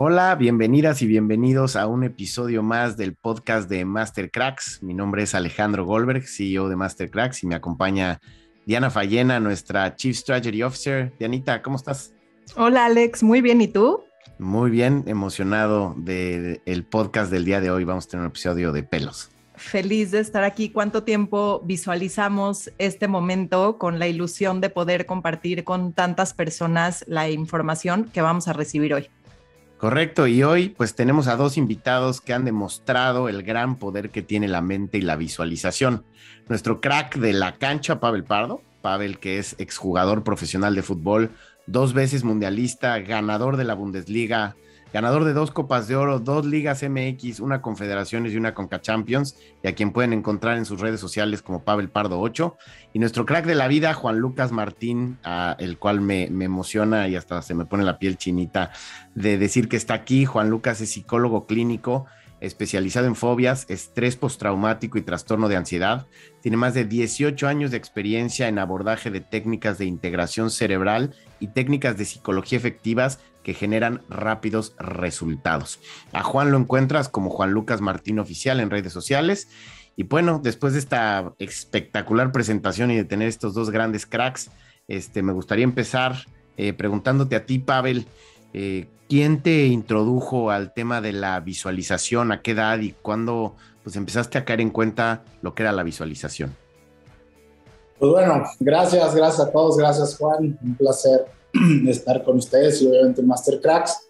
Hola, bienvenidas y bienvenidos a un episodio más del podcast de Master Cracks. Mi nombre es Alejandro Goldberg, CEO de Master Cracks, y me acompaña Diana Fallena, nuestra Chief Strategy Officer. Dianita, ¿cómo estás? Hola Alex, muy bien, ¿y tú? Muy bien, emocionado de el podcast del día de hoy. Vamos a tener un episodio de pelos. Feliz de estar aquí. ¿Cuánto tiempo visualizamos este momento con la ilusión de poder compartir con tantas personas la información que vamos a recibir hoy? Correcto, y hoy pues tenemos a dos invitados que han demostrado el gran poder que tiene la mente y la visualización. Nuestro crack de la cancha, Pavel Pardo. Pavel, que es exjugador profesional de fútbol, dos veces mundialista, ganador de la Bundesliga, ganador de dos Copas de Oro, dos Ligas MX, una Confederaciones y una Conca Champions, y a quien pueden encontrar en sus redes sociales como Pavel Pardo 8. Y nuestro crack de la vida, Juan Lucas Martín, el cual me emociona y hasta se me pone la piel chinita de decir que está aquí. Juan Lucas es psicólogo clínico especializado en fobias, estrés postraumático y trastorno de ansiedad. Tiene más de 18 años de experiencia en abordaje de técnicas de integración cerebral y técnicas de psicología efectivas que generan rápidos resultados. A Juan lo encuentras como Juan Lucas Martín Oficial en redes sociales. Y bueno, después de esta espectacular presentación y de tener estos dos grandes cracks, me gustaría empezar preguntándote a ti, Pavel, ¿quién te introdujo al tema de la visualización? ¿A qué edad y cuándo pues empezaste a caer en cuenta lo que era la visualización? Pues bueno, gracias a todos, gracias Juan, un placer estar con ustedes y obviamente Master Cracks.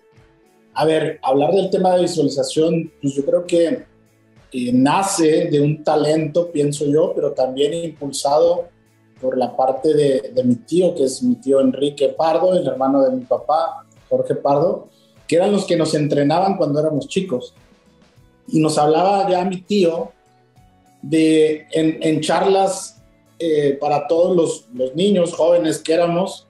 A ver, hablar del tema de visualización, pues yo creo que nace de un talento, pienso yo, pero también impulsado por la parte de mi tío, que es mi tío Enrique Pardo, el hermano de mi papá, Jorge Pardo, que eran los que nos entrenaban cuando éramos chicos. Y nos hablaba ya mi tío en charlas para todos los niños jóvenes que éramos,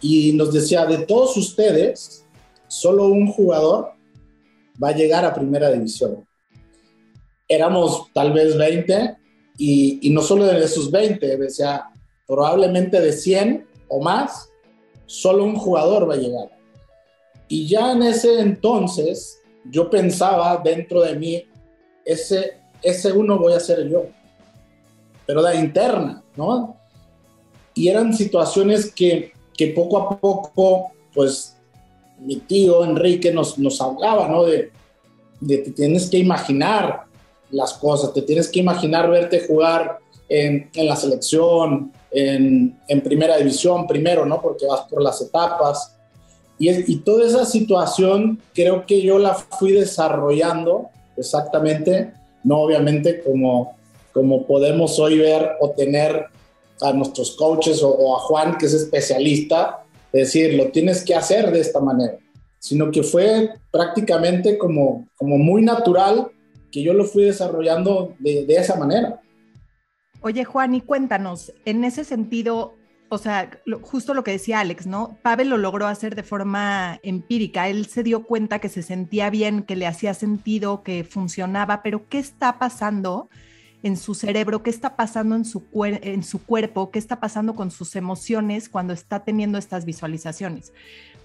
y nos decía, de todos ustedes, solo un jugador va a llegar a primera división. Éramos tal vez 20 y no solo de esos 20, decía, probablemente de 100 o más, solo un jugador va a llegar. Y ya en ese entonces yo pensaba dentro de mí, ese uno voy a ser yo, pero de interna, ¿no? Y eran situaciones que poco a poco, pues, mi tío Enrique nos hablaba, ¿no? De te tienes que imaginar las cosas, te tienes que imaginar verte jugar en la selección, en primera división primero, ¿no? Porque vas por las etapas. Y toda esa situación creo que yo la fui desarrollando exactamente, no obviamente como podemos hoy ver o tener a nuestros coaches o a Juan, que es especialista, de decir, lo tienes que hacer de esta manera, sino que fue prácticamente como muy natural que yo lo fui desarrollando de esa manera. Oye Juan, y cuéntanos, en ese sentido, o sea, justo lo que decía Alex, ¿no? Pavel lo logró hacer de forma empírica, él se dio cuenta que se sentía bien, que le hacía sentido, que funcionaba, pero ¿qué está pasando en su cerebro? ¿Qué está pasando en su cuerpo? ¿Qué está pasando con sus emociones cuando está teniendo estas visualizaciones?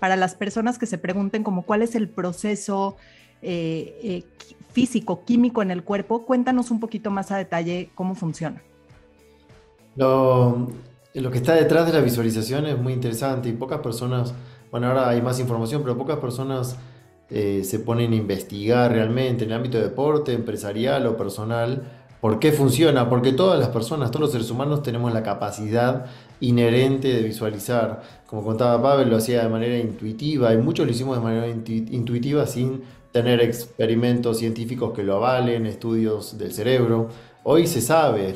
Para las personas que se pregunten como cuál es el proceso físico, químico en el cuerpo, cuéntanos un poquito más a detalle cómo funciona. Lo que está detrás de la visualización es muy interesante y pocas personas, bueno, ahora hay más información, pero pocas personas se ponen a investigar realmente en el ámbito de deporte, empresarial o personal, por qué funciona, porque todas las personas, todos los seres humanos tenemos la capacidad inherente de visualizar. Como contaba Pavel, lo hacía de manera intuitiva y muchos lo hicimos de manera intuitiva sin tener experimentos científicos que lo avalen, estudios del cerebro. Hoy se sabe,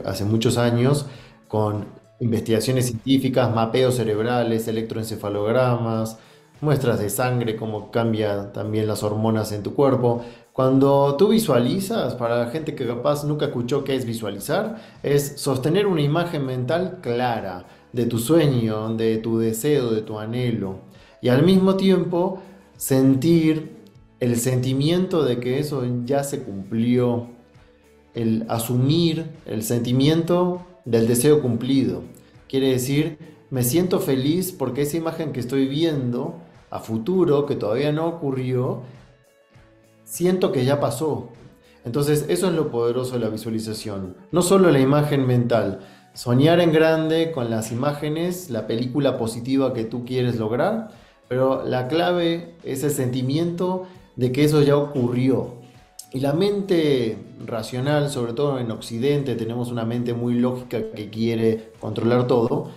hace muchos años, con investigaciones científicas, mapeos cerebrales, electroencefalogramas, muestras de sangre, cómo cambia también las hormonas en tu cuerpo. Cuando tú visualizas, para la gente que capaz nunca escuchó qué es visualizar, es sostener una imagen mental clara de tu sueño, de tu deseo, de tu anhelo. Y al mismo tiempo sentir el sentimiento de que eso ya se cumplió, el asumir el sentimiento del deseo cumplido. Quiere decir, me siento feliz porque esa imagen que estoy viendo a futuro, que todavía no ocurrió, siento que ya pasó. Entonces, eso es lo poderoso de la visualización. No solo la imagen mental, soñar en grande con las imágenes, la película positiva que tú quieres lograr, pero la clave es el sentimiento de que eso ya ocurrió. Y la mente racional, sobre todo en Occidente, tenemos una mente muy lógica que quiere controlar todo,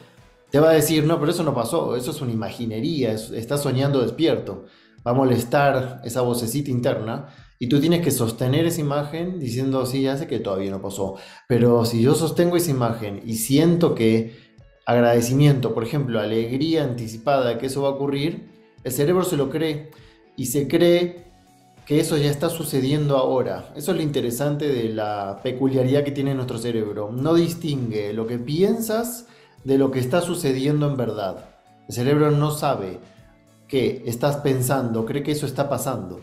te va a decir, no, pero eso no pasó, eso es una imaginería, estás soñando despierto. Va a molestar esa vocecita interna y tú tienes que sostener esa imagen diciendo, sí, ya sé que todavía no pasó, pero si yo sostengo esa imagen y siento que agradecimiento, por ejemplo, alegría anticipada de que eso va a ocurrir, el cerebro se lo cree y se cree que eso ya está sucediendo ahora. Eso es lo interesante de la peculiaridad que tiene nuestro cerebro. No distingue lo que piensas de lo que está sucediendo en verdad. El cerebro no sabe que estás pensando, cree que eso está pasando.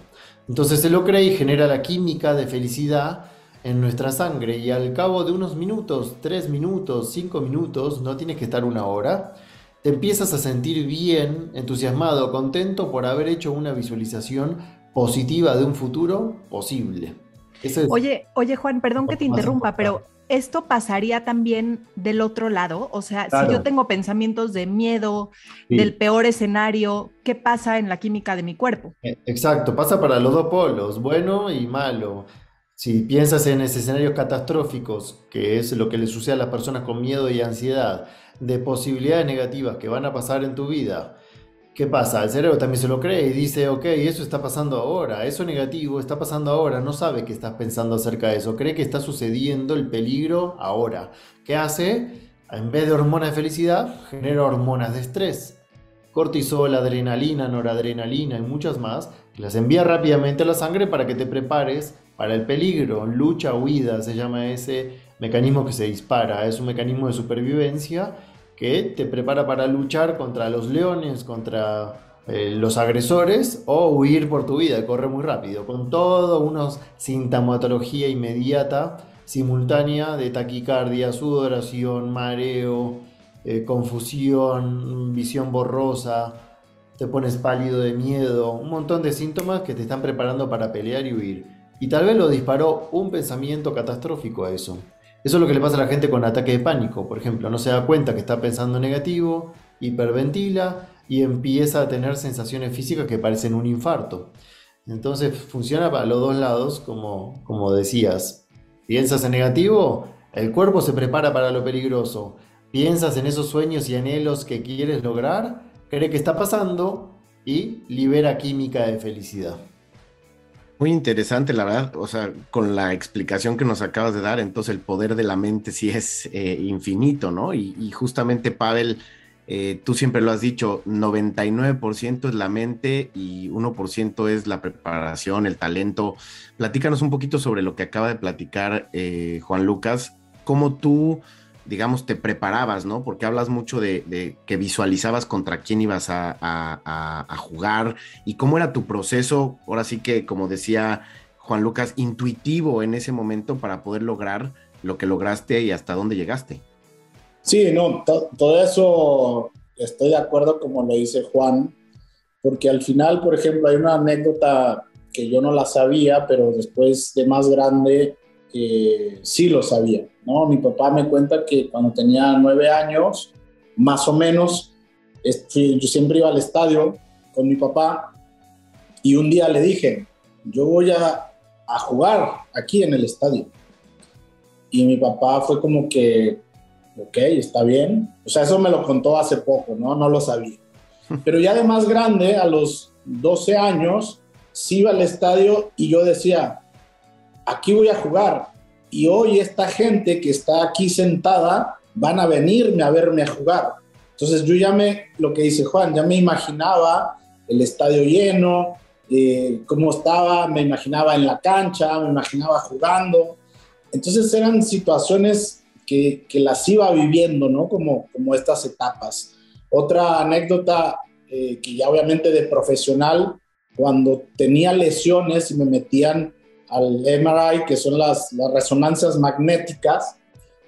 Entonces se lo cree y genera la química de felicidad en nuestra sangre y al cabo de unos minutos, 3 minutos, 5 minutos, no tienes que estar una hora, te empiezas a sentir bien, entusiasmado, contento por haber hecho una visualización positiva de un futuro posible. Eso es Oye, Juan, perdón que te más interrumpa, importante. pero ¿esto pasaría también del otro lado? O sea, si yo Claro, tengo pensamientos de miedo, del sí. peor escenario, ¿qué pasa en la química de mi cuerpo? Exacto, pasa para los dos polos, bueno y malo. Si piensas en escenarios catastróficos, que es lo que le sucede a las personas con miedo y ansiedad, de posibilidades negativas que van a pasar en tu vida, ¿qué pasa? El cerebro también se lo cree y dice, ok, eso está pasando ahora, eso negativo está pasando ahora, no sabe qué estás pensando acerca de eso, cree que está sucediendo el peligro ahora. ¿Qué hace? En vez de hormonas de felicidad, genera hormonas de estrés. Cortisol, adrenalina, noradrenalina y muchas más, que las envía rápidamente a la sangre para que te prepares para el peligro. Lucha, huida, se llama ese mecanismo que se dispara. Es un mecanismo de supervivencia que te prepara para luchar contra los leones, contra los agresores o huir por tu vida, correr muy rápido, con todo una sintomatología inmediata, simultánea de taquicardia, sudoración, mareo, confusión, visión borrosa, te pones pálido de miedo, un montón de síntomas que te están preparando para pelear y huir. Y tal vez lo disparó un pensamiento catastrófico a eso. Eso es lo que le pasa a la gente con ataque de pánico, por ejemplo, no se da cuenta que está pensando negativo, hiperventila y empieza a tener sensaciones físicas que parecen un infarto. Entonces funciona para los dos lados, como decías. Piensas en negativo, el cuerpo se prepara para lo peligroso. Piensas en esos sueños y anhelos que quieres lograr, cree que está pasando y libera química de felicidad. Muy interesante, la verdad, o sea, con la explicación que nos acabas de dar, entonces el poder de la mente sí es infinito, ¿no? Y justamente, Pavel, tú siempre lo has dicho, 99% es la mente y 1% es la preparación, el talento. Platícanos un poquito sobre lo que acaba de platicar Juan Lucas, cómo tú, digamos, te preparabas, ¿no? Porque hablas mucho de que visualizabas contra quién ibas a jugar y cómo era tu proceso, ahora sí que, como decía Juan Lucas, intuitivo en ese momento para poder lograr lo que lograste y hasta dónde llegaste. Sí, no, todo eso estoy de acuerdo como lo dice Juan, porque al final, por ejemplo, hay una anécdota que yo no la sabía, pero después de más grande sí lo sabía, ¿no? Mi papá me cuenta que cuando tenía 9 años, más o menos, yo siempre iba al estadio con mi papá y un día le dije, yo voy a jugar aquí en el estadio. Y mi papá fue como que, ok, está bien. O sea, eso me lo contó hace poco, ¿no? No lo sabía. Pero ya de más grande, a los 12 años, sí iba al estadio y yo decía, aquí voy a jugar. Y hoy esta gente que está aquí sentada van a venirme a verme a jugar. Entonces yo lo que dice Juan, ya me imaginaba el estadio lleno, cómo estaba, me imaginaba en la cancha, me imaginaba jugando. Entonces eran situaciones que las iba viviendo, ¿no? Como estas etapas. Otra anécdota que ya obviamente de profesional, cuando tenía lesiones y me metían al MRI, que son las resonancias magnéticas,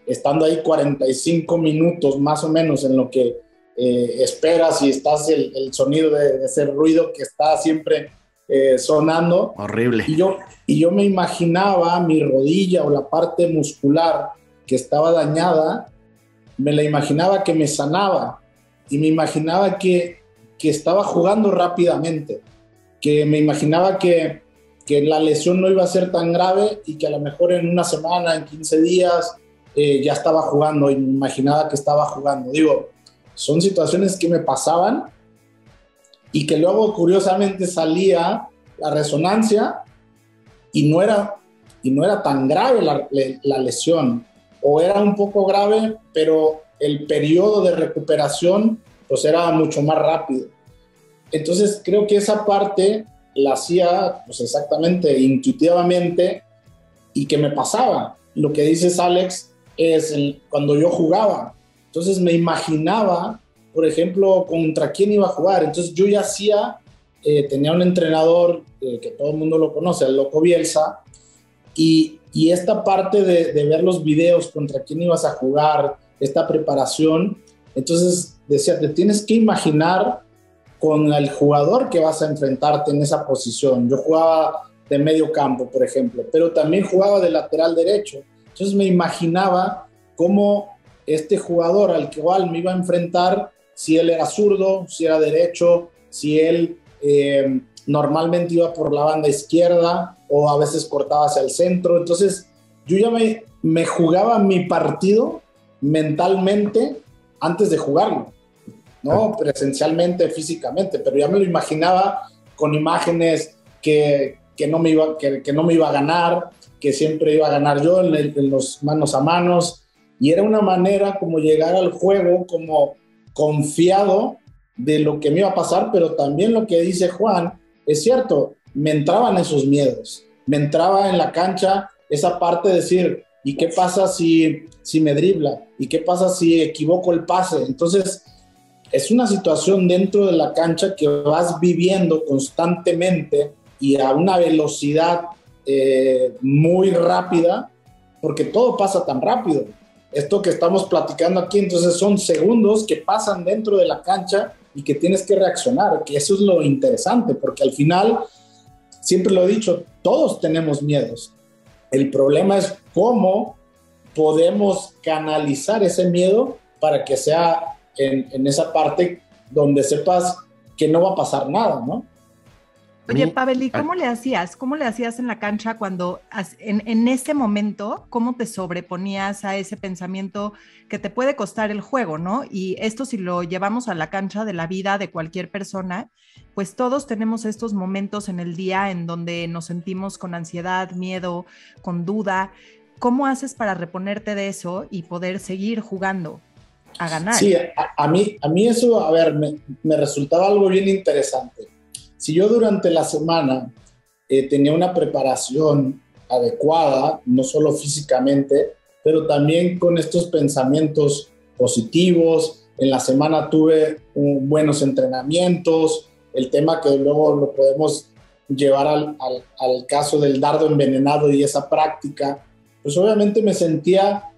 estando ahí 45 minutos más o menos en lo que esperas y estás el sonido de ese ruido que está siempre sonando. Horrible. Y yo me imaginaba mi rodilla o la parte muscular que estaba dañada, me la imaginaba que me sanaba y me imaginaba que estaba jugando rápidamente, que me imaginaba que la lesión no iba a ser tan grave y que a lo mejor en una semana, en 15 días, ya estaba jugando y me imaginaba que estaba jugando. Digo, son situaciones que me pasaban y que luego curiosamente salía la resonancia y no era tan grave la lesión, o era un poco grave, pero el periodo de recuperación pues era mucho más rápido. Entonces creo que esa parte la hacía pues exactamente intuitivamente y que me pasaba. Lo que dices, Alex, es cuando yo jugaba. Entonces me imaginaba, por ejemplo, contra quién iba a jugar. Entonces yo ya hacía, tenía un entrenador que todo el mundo lo conoce, el Loco Bielsa, y esta parte de ver los videos contra quién ibas a jugar, esta preparación, entonces decía, te tienes que imaginar con el jugador que vas a enfrentarte en esa posición. Yo jugaba de medio campo, por ejemplo, pero también jugaba de lateral derecho. Entonces me imaginaba cómo este jugador al que igual me iba a enfrentar, si él era zurdo, si era derecho, si él normalmente iba por la banda izquierda o a veces cortaba hacia el centro. Entonces yo ya me jugaba mi partido mentalmente antes de jugarlo, ¿no? Presencialmente, físicamente, pero ya me lo imaginaba con imágenes que no me iba a ganar, que siempre iba a ganar yo en los manos a manos, y era una manera como llegar al juego como confiado de lo que me iba a pasar, pero también lo que dice Juan es cierto, me entraban esos miedos, me entraba en la cancha esa parte de decir, ¿y qué pasa si me dribla? ¿Y qué pasa si equivoco el pase? Entonces, es una situación dentro de la cancha que vas viviendo constantemente y a una velocidad muy rápida, porque todo pasa tan rápido. Esto que estamos platicando aquí, entonces son segundos que pasan dentro de la cancha y que tienes que reaccionar, que eso es lo interesante, porque al final, siempre lo he dicho, todos tenemos miedos. El problema es cómo podemos canalizar ese miedo para que sea en esa parte donde sepas que no va a pasar nada, ¿no? Oye, Pavel, ¿y cómo le hacías? ¿Cómo le hacías en la cancha cuando en ese momento, cómo te sobreponías a ese pensamiento que te puede costar el juego, ¿no? Y esto si lo llevamos a la cancha de la vida de cualquier persona, pues todos tenemos estos momentos en el día en donde nos sentimos con ansiedad, miedo, con duda. ¿Cómo haces para reponerte de eso y poder seguir jugando a ganar? Sí, a mí eso, a ver, me resultaba algo bien interesante. Si yo durante la semana tenía una preparación adecuada, no solo físicamente, pero también con estos pensamientos positivos, en la semana tuve buenos entrenamientos, el tema que luego lo podemos llevar al caso del dardo envenenado y esa práctica, pues obviamente me sentía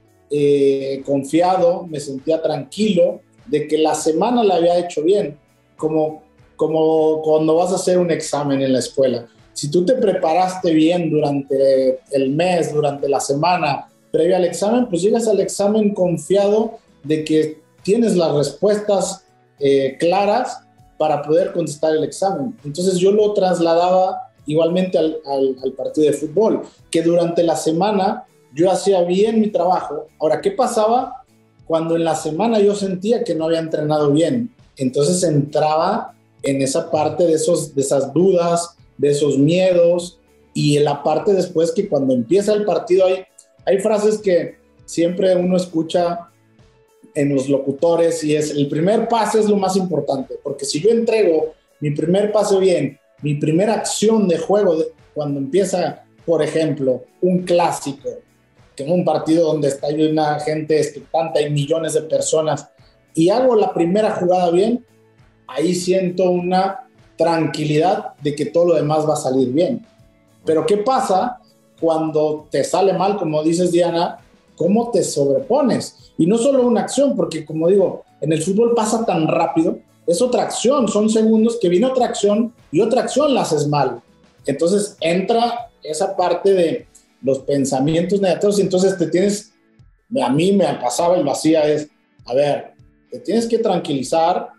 confiado, me sentía tranquilo de que la semana la había hecho bien, como cuando vas a hacer un examen en la escuela. Si tú te preparaste bien durante el mes, durante la semana previa al examen, pues llegas al examen confiado de que tienes las respuestas claras para poder contestar el examen. Entonces yo lo trasladaba igualmente al partido de fútbol, que durante la semana yo hacía bien mi trabajo. Ahora, ¿qué pasaba cuando en la semana yo sentía que no había entrenado bien? Entonces entraba en esa parte de esas dudas, de esos miedos, y en la parte después que cuando empieza el partido hay frases que siempre uno escucha en los locutores y es, el primer pase es lo más importante, porque si yo entrego mi primer pase bien, mi primera acción de juego, cuando empieza, por ejemplo, un clásico, que es un partido donde está una gente expectante, hay millones de personas, y hago la primera jugada bien, ahí siento una tranquilidad de que todo lo demás va a salir bien. Pero ¿qué pasa cuando te sale mal, como dices, Diana? ¿Cómo te sobrepones? Y no solo una acción, porque como digo, en el fútbol pasa tan rápido, es otra acción, son segundos que viene otra acción y otra acción la haces mal. Entonces entra esa parte de los pensamientos negativos y entonces a mí me pasaba y lo hacía a ver, te tienes que tranquilizar,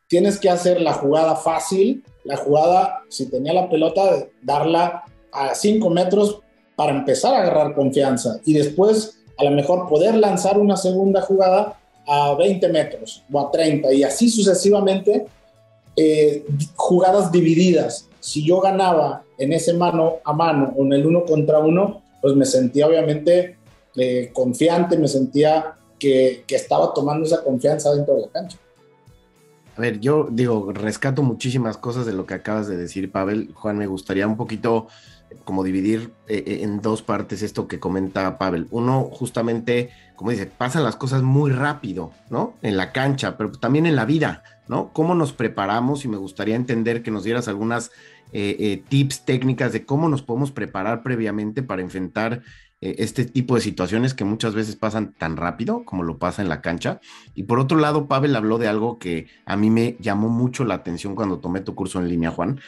tienes que hacer la jugada fácil, la jugada, si tenía la pelota, darla a 5 metros para empezar a agarrar confianza y después a lo mejor poder lanzar una segunda jugada a 20 metros o a 30 y así sucesivamente, jugadas divididas. Si yo ganaba en ese mano a mano o en el 1 contra 1, pues me sentía obviamente confiante, me sentía que estaba tomando esa confianza dentro de la cancha. A ver, yo digo, rescato muchísimas cosas de lo que acabas de decir, Pavel. Juan, me gustaría un poquito como dividir en dos partes esto que comenta Pavel. Uno, justamente, como dice, pasan las cosas muy rápido, ¿no? En la cancha, pero también en la vida, ¿no? ¿Cómo nos preparamos? Y me gustaría entender que nos dieras algunas tips, técnicas de cómo nos podemos preparar previamente para enfrentar este tipo de situaciones que muchas veces pasan tan rápido como lo pasa en la cancha. Y por otro lado, Pavel habló de algo que a mí me llamó mucho la atención cuando tomé tu curso en línea, Juan,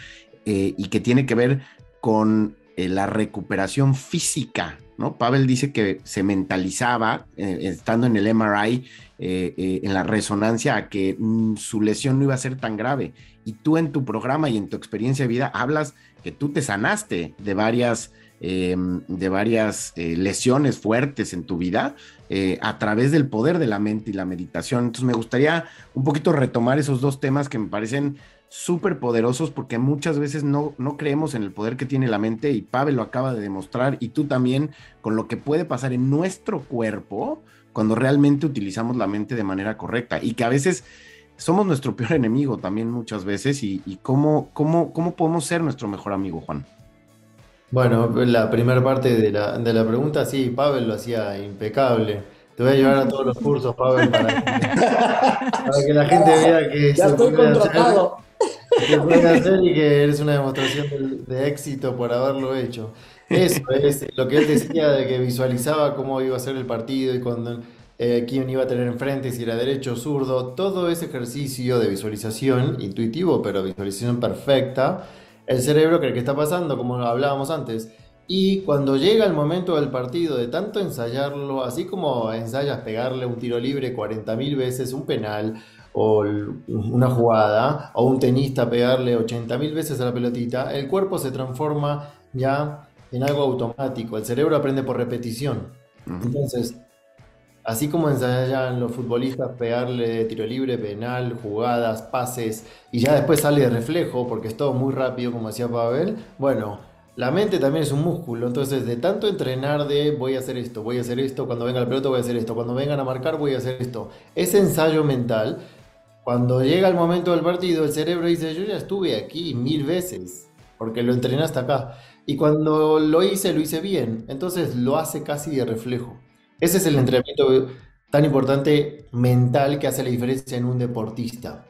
y que tiene que ver con la recuperación física, ¿no? Pavel dice que se mentalizaba, estando en el MRI, en la resonancia, a que su lesión no iba a ser tan grave. Y tú en tu programa y en tu experiencia de vida hablas que tú te sanaste de varias lesiones fuertes en tu vida a través del poder de la mente y la meditación. Entonces me gustaría un poquito retomar esos dos temas que me parecen súper poderosos, porque muchas veces no creemos en el poder que tiene la mente, y Pavel lo acaba de demostrar, y tú también, con lo que puede pasar en nuestro cuerpo cuando realmente utilizamos la mente de manera correcta, y que a veces somos nuestro peor enemigo también muchas veces, y cómo podemos ser nuestro mejor amigo, Juan. Bueno, la primera parte de la pregunta, sí, Pavel lo hacía impecable. Te voy a llevar a todos los cursos, Pavel, para que la gente vea que Ya estoy contratado. Que puede hacer y que eres una demostración de éxito por haberlo hecho. Eso es lo que él decía, de que visualizaba cómo iba a ser el partido y cuando quién iba a tener enfrente, si era derecho o zurdo. Todo ese ejercicio de visualización, intuitivo, pero visualización perfecta, el cerebro cree que está pasando, como hablábamos antes. Y cuando llega el momento del partido, de tanto ensayarlo, así como ensayas pegarle un tiro libre 40.000 veces, un penal, o una jugada, o un tenista pegarle 80.000 veces a la pelotita, el cuerpo se transforma ya en algo automático. El cerebro aprende por repetición. Entonces, así como ensayan los futbolistas pegarle tiro libre, penal, jugadas, pases, y ya después sale de reflejo, porque es todo muy rápido, como decía Pavel, bueno, la mente también es un músculo. Entonces, de tanto entrenar de voy a hacer esto, cuando venga la pelota voy a hacer esto, cuando vengan a marcar voy a hacer esto, ese ensayo mental, cuando llega el momento del partido, el cerebro dice, yo ya estuve aquí 1000 veces, porque lo entrené hasta acá. Y cuando lo hice bien. Entonces lo hace casi de reflejo. Ese es el entrenamiento tan importante mental que hace la diferencia en un deportista.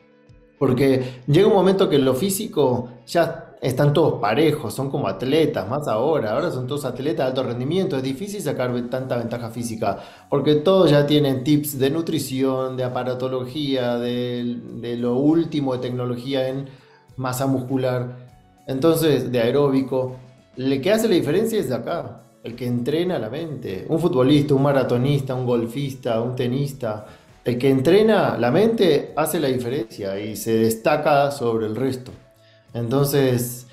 Porque llega un momento que en lo físico ya están todos parejos, son como atletas, más ahora son todos atletas de alto rendimiento, es difícil sacar tanta ventaja física, porque todos ya tienen tips de nutrición, de aparatología, de lo último de tecnología en masa muscular, entonces de aeróbico. El que hace la diferencia es de acá, el que entrena la mente, un futbolista, un maratonista, un golfista, un tenista. El que entrena la mente hace la diferencia y se destaca sobre el resto. Entonces,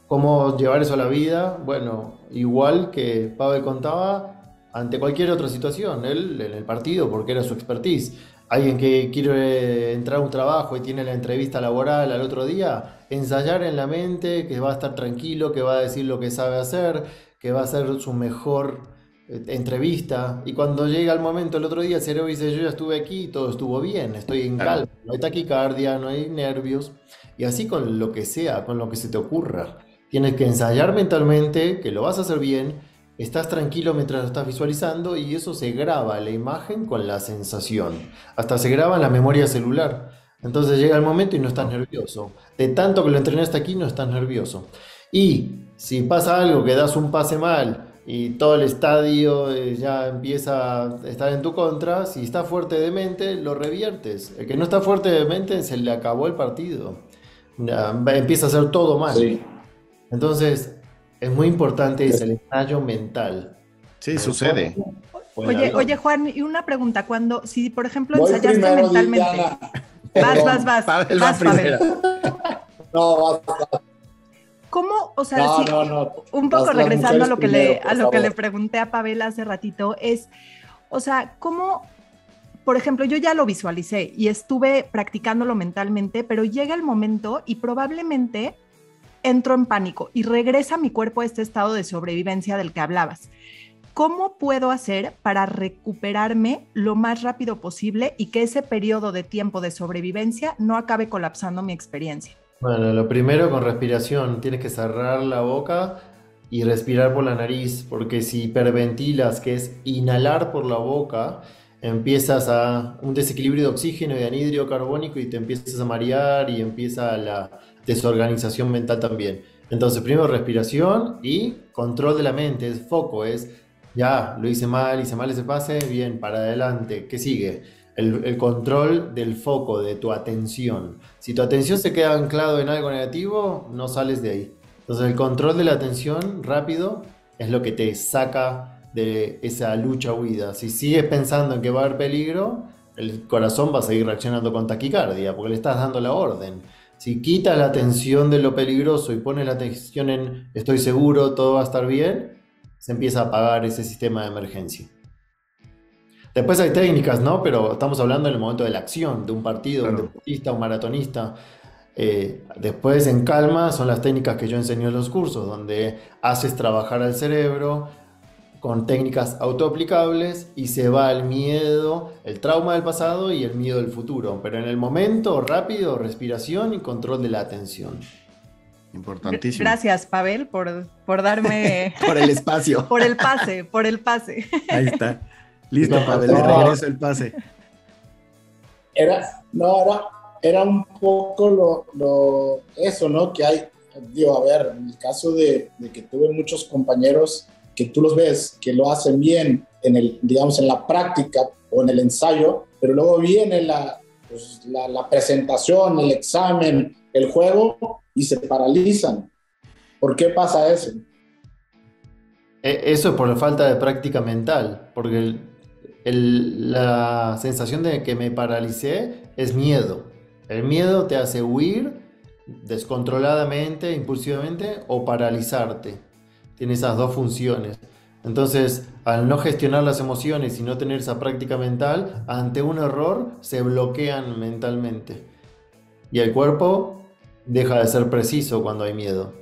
¿cómo llevar eso a la vida? Bueno, igual que Pavel contaba, ante cualquier otra situación, él en el partido, porque era su expertise. Alguien que quiere entrar a un trabajo y tiene la entrevista laboral al otro día, ensayar en la mente que va a estar tranquilo, que va a decir lo que sabe hacer, que va a ser su mejor entrevista, y cuando llega el momento el otro día el cerebro dice yo ya estuve aquí, todo estuvo bien, estoy en calma, no hay taquicardia, no hay nervios, y así con lo que sea, con lo que se te ocurra, tienes que ensayar mentalmente que lo vas a hacer bien, estás tranquilo mientras lo estás visualizando y eso se graba la imagen con la sensación, hasta se graba en la memoria celular. Entonces llega el momento y no estás nervioso, de tanto que lo entrenaste aquí no estás nervioso. Y si pasa algo, que das un pase mal y todo el estadio ya empieza a estar en tu contra, si está fuerte de mente, lo reviertes. El que no está fuerte de mente se le acabó el partido. Empieza a hacer todo mal. Sí. Entonces, es muy importante ese, el ensayo mental. Sí, sucede. Oye, Juan, y una pregunta, si por ejemplo Voy ensayaste primero, mentalmente, Diana. vas, Pavel va Pavel. primero. No, ¿Cómo, o sea, no. un poco Las regresando a mujeres lo que primero, por a lo que le favor. pregunté a Pavel hace ratito, o sea, ¿cómo, por ejemplo, yo ya lo visualicé y estuve practicándolo mentalmente, pero llega el momento y probablemente entro en pánico y regresa mi cuerpo a este estado de sobrevivencia del que hablabas? ¿Cómo puedo hacer para recuperarme lo más rápido posible y que ese periodo de tiempo de sobrevivencia no acabe colapsando mi experiencia? Bueno, lo primero con respiración, tienes que cerrar la boca y respirar por la nariz, porque si hiperventilas, que es inhalar por la boca, empiezas a un desequilibrio de oxígeno y de anhídrido carbónico y te empiezas a marear y empieza la desorganización mental también. Entonces, primero respiración y control de la mente, es foco, es ya, lo hice mal ese pase, bien, para adelante, ¿qué sigue? El control del foco, de tu atención. Si tu atención se queda anclado en algo negativo, no sales de ahí. Entonces el control de la atención rápido es lo que te saca de esa lucha-huida. Si sigues pensando en que va a haber peligro, el corazón va a seguir reaccionando con taquicardia, porque le estás dando la orden. Si quitas la atención de lo peligroso y pones la atención en estoy seguro, todo va a estar bien, se empieza a apagar ese sistema de emergencia. Después hay técnicas, ¿no? Pero estamos hablando en el momento de la acción, de un partido, un Claro. deportista, un maratonista. Después en calma son las técnicas que yo enseño en los cursos, donde haces trabajar al cerebro con técnicas autoaplicables y se va el miedo, el trauma del pasado y el miedo del futuro. Pero en el momento rápido, respiración y control de la atención. Importantísimo. Gracias, Pavel, por darme Por el espacio. por el pase. Ahí está. Listo, No, Pavel, de regreso el pase. Era un poco eso, ¿no? Que hay, digo, a ver, en el caso de que tuve muchos compañeros que tú los ves, que lo hacen bien digamos, en la práctica o en el ensayo, pero luego viene la presentación, el examen, el juego y se paralizan. ¿Por qué pasa eso? Eso es por la falta de práctica mental, porque la sensación de que me paralicé es miedo. El miedo te hace huir descontroladamente, impulsivamente o paralizarte. Tiene esas dos funciones. Entonces, al no gestionar las emociones y no tener esa práctica mental, ante un error se bloquean mentalmente. Y el cuerpo deja de ser preciso cuando hay miedo.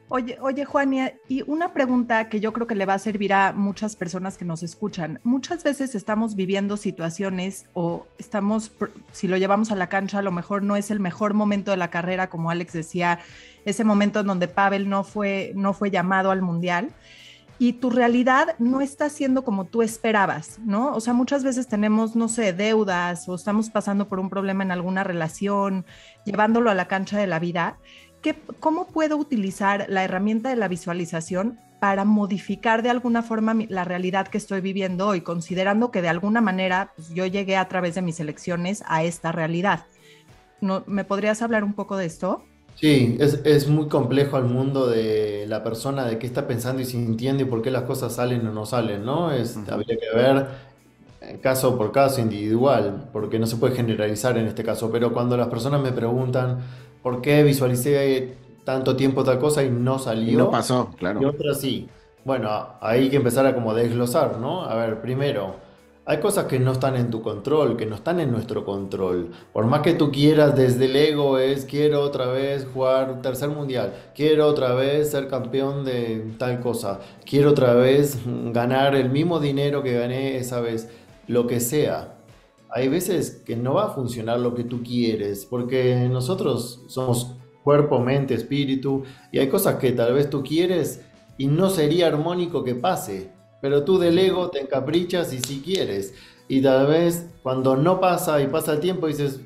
Oye, Juan, y una pregunta que yo creo que le va a servir a muchas personas que nos escuchan. Muchas veces estamos viviendo situaciones o si lo llevamos a la cancha, a lo mejor no es el mejor momento de la carrera, como Alex decía, ese momento en donde Pavel no fue llamado al Mundial y tu realidad no está siendo como tú esperabas, ¿no? O sea, muchas veces tenemos, no sé, deudas o estamos pasando por un problema en alguna relación, llevándolo a la cancha de la vida. ¿Cómo puedo utilizar la herramienta de la visualización para modificar de alguna forma la realidad que estoy viviendo hoy, considerando que de alguna manera pues, yo llegué a través de mis elecciones a esta realidad? ¿Me podrías hablar un poco de esto? Sí, es muy complejo el mundo de la persona, de qué está pensando y sintiendo y por qué las cosas salen o no salen, ¿no? Habría que ver caso por caso individual, porque no se puede generalizar en este caso, pero cuando las personas me preguntan por qué visualicé tanto tiempo tal cosa y no Y no salió, pasó, y claro. otra sí. Bueno, hay que empezar a como desglosar, ¿no? A ver, primero, hay cosas que no están en tu control, que no están en nuestro control. Por más que tú quieras desde el ego quiero otra vez jugar tercer mundial, quiero otra vez ser campeón de tal cosa, quiero otra vez ganar el mismo dinero que gané esa vez, lo que sea. Hay veces que no va a funcionar lo que tú quieres, porque nosotros somos cuerpo, mente, espíritu, y hay cosas que tal vez tú quieres y no sería armónico que pase, pero tú del ego te encaprichas y sí quieres. Y tal vez cuando no pasa y pasa el tiempo dices,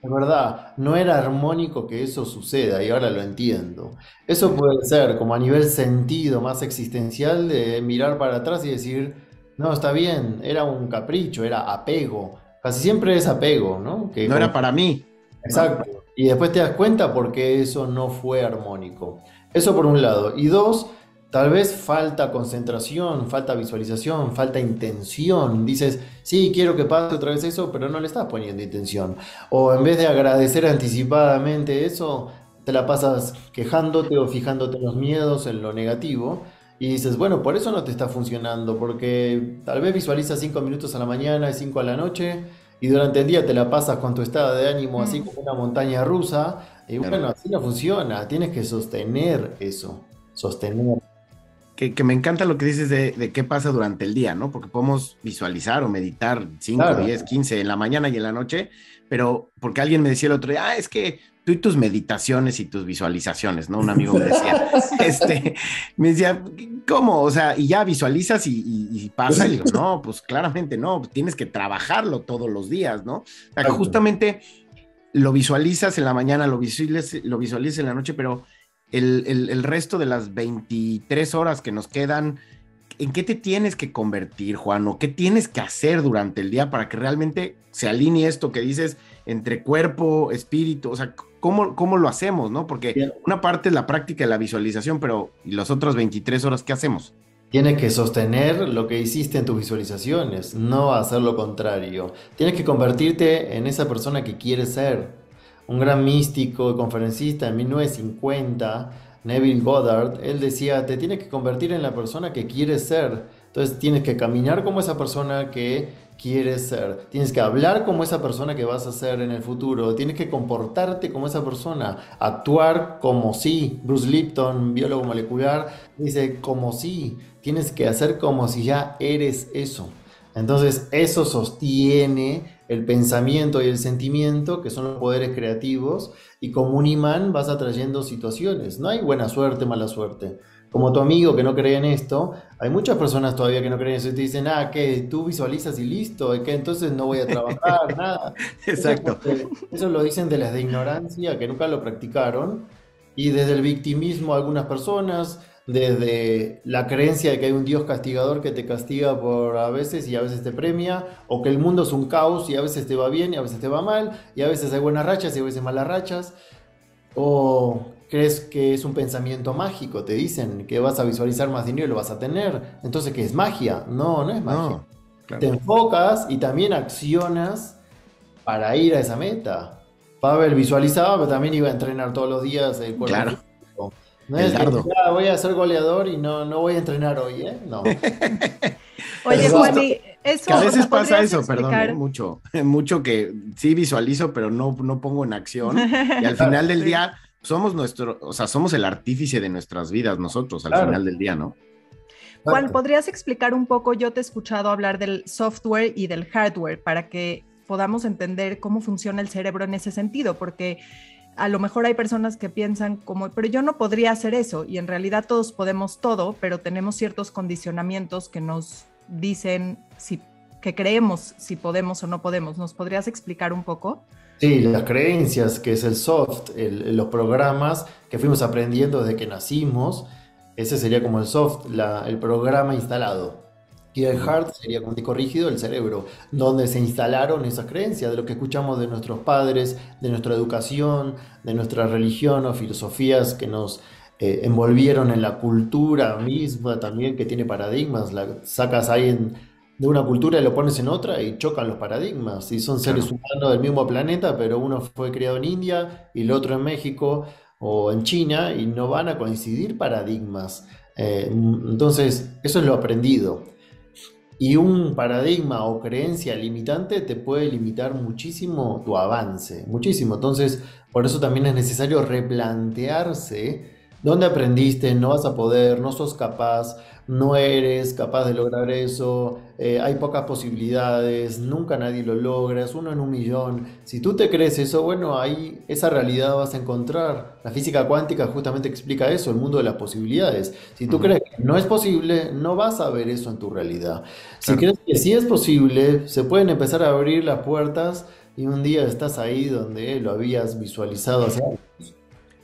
Es verdad, no era armónico que eso suceda y ahora lo entiendo. Eso puede ser como a nivel sentido más existencial de mirar para atrás y decir, no, está bien, era un capricho, era apego. Casi siempre es apego, ¿no? Que No era para mí, ¿no? exacto. Y después te das cuenta porque eso no fue armónico. Eso por un lado. Y dos, tal vez falta concentración, falta visualización, falta intención. Dices, sí, quiero que pase otra vez eso, pero no le estás poniendo intención. O en vez de agradecer anticipadamente eso, te la pasas quejándote o fijándote en los miedos, en lo negativo. Y dices, bueno, por eso no te está funcionando, porque tal vez visualizas 5 minutos a la mañana y 5 a la noche, y durante el día te la pasas con tu estado de ánimo así Mm. como una montaña rusa, y Claro. bueno, así no funciona, tienes que sostener eso, sostener. Que me encanta lo que dices de qué pasa durante el día, ¿no? Porque podemos visualizar o meditar 5, Claro, 10, 15 en la mañana y en la noche, pero porque alguien me decía el otro día, es que tú y tus meditaciones y tus visualizaciones, ¿no? Un amigo me decía, este, me decía, ¿cómo? O sea, y ya visualizas y pasa, y digo, no, pues claramente no, tienes que trabajarlo todos los días, ¿no? O sea, exacto. justamente lo visualizas en la mañana, lo visualizas en la noche, pero el resto de las 23 horas que nos quedan, ¿en qué te tienes que convertir, Juan? ¿O qué tienes que hacer durante el día para que realmente se alinee esto que dices entre cuerpo, espíritu? O sea, ¿cómo lo hacemos, no? Porque Bien. una parte es la práctica de la visualización, pero ¿y las otras 23 horas qué hacemos? Tienes que sostener lo que hiciste en tus visualizaciones, no hacer lo contrario. Tienes que convertirte en esa persona que quieres ser. Un gran místico y conferencista en 1950, Neville Goddard, él decía, te tienes que convertir en la persona que quieres ser. Entonces tienes que caminar como esa persona que quieres ser. Tienes que hablar como esa persona que vas a ser en el futuro. Tienes que comportarte como esa persona. Actuar como si. Bruce Lipton, biólogo molecular, dice como si. Tienes que hacer como si ya eres eso. Entonces eso sostiene el pensamiento y el sentimiento, que son los poderes creativos, y como un imán vas atrayendo situaciones. No hay buena suerte, mala suerte. Como tu amigo que no cree en esto, hay muchas personas todavía que no creen en eso y te dicen, que tú visualizas y listo, y que entonces no voy a trabajar, nada. Eso es Exacto. porque eso lo dicen de las de ignorancia, que nunca lo practicaron, y desde el victimismo algunas personas, desde la creencia de que hay un Dios castigador que te castiga por a veces y a veces te premia, o que el mundo es un caos y a veces te va bien y a veces te va mal, y a veces hay buenas rachas y a veces malas rachas, o crees que es un pensamiento mágico, te dicen que vas a visualizar más dinero y lo vas a tener, entonces ¿qué es magia? No, no es magia. No, Te claro. enfocas y también accionas para ir a esa meta. Pavel visualizaba, pero también iba a entrenar todos los días el cuerpo Claro, físico. No el es que dardo. voy a ser goleador y no voy a entrenar hoy, ¿eh? No. Oye, Justo, Juani, que a eso, o veces sea, pasa ¿podrías eso, perdón, explicar? mucho, mucho que sí visualizo, pero no pongo en acción. Y al Claro, final del Sí. día somos o sea, somos el artífice de nuestras vidas nosotros al claro, final del día, ¿no? Juan, exacto. ¿podrías explicar un poco? Yo te he escuchado hablar del software y del hardware para que podamos entender cómo funciona el cerebro en ese sentido, porque a lo mejor hay personas que piensan como, pero yo no podría hacer eso, y en realidad todos podemos todo, pero tenemos ciertos condicionamientos que nos dicen si, que creemos si podemos o no podemos. ¿Nos podrías explicar un poco? Sí, las creencias, que es el soft, los programas que fuimos aprendiendo desde que nacimos, ese sería como el soft, el programa instalado. Y el Mm. hard sería como un disco rígido, el cerebro, donde se instalaron esas creencias, de lo que escuchamos de nuestros padres, de nuestra educación, de nuestra religión o filosofías que nos envolvieron en la cultura misma también, que tiene paradigmas. Sacas ahí de una cultura y lo pones en otra y chocan los paradigmas. Y son seres Claro. humanos del mismo planeta, pero uno fue criado en India y el otro en México o en China y no van a coincidir paradigmas. Entonces, eso es lo aprendido. Y un paradigma o creencia limitante te puede limitar muchísimo tu avance, muchísimo. Entonces, por eso también es necesario replantearse dónde aprendiste, no vas a poder, no sos capaz, no eres capaz de lograr eso, hay pocas posibilidades, nunca nadie lo logra, es uno en un millón. Si tú te crees eso, bueno, ahí esa realidad vas a encontrar. La física cuántica justamente explica eso, el mundo de las posibilidades. Si tú Ujú. crees que no es posible, no vas a ver eso en tu realidad. Si Claro. crees que sí es posible, se pueden empezar a abrir las puertas y un día estás ahí donde lo habías visualizado hace años.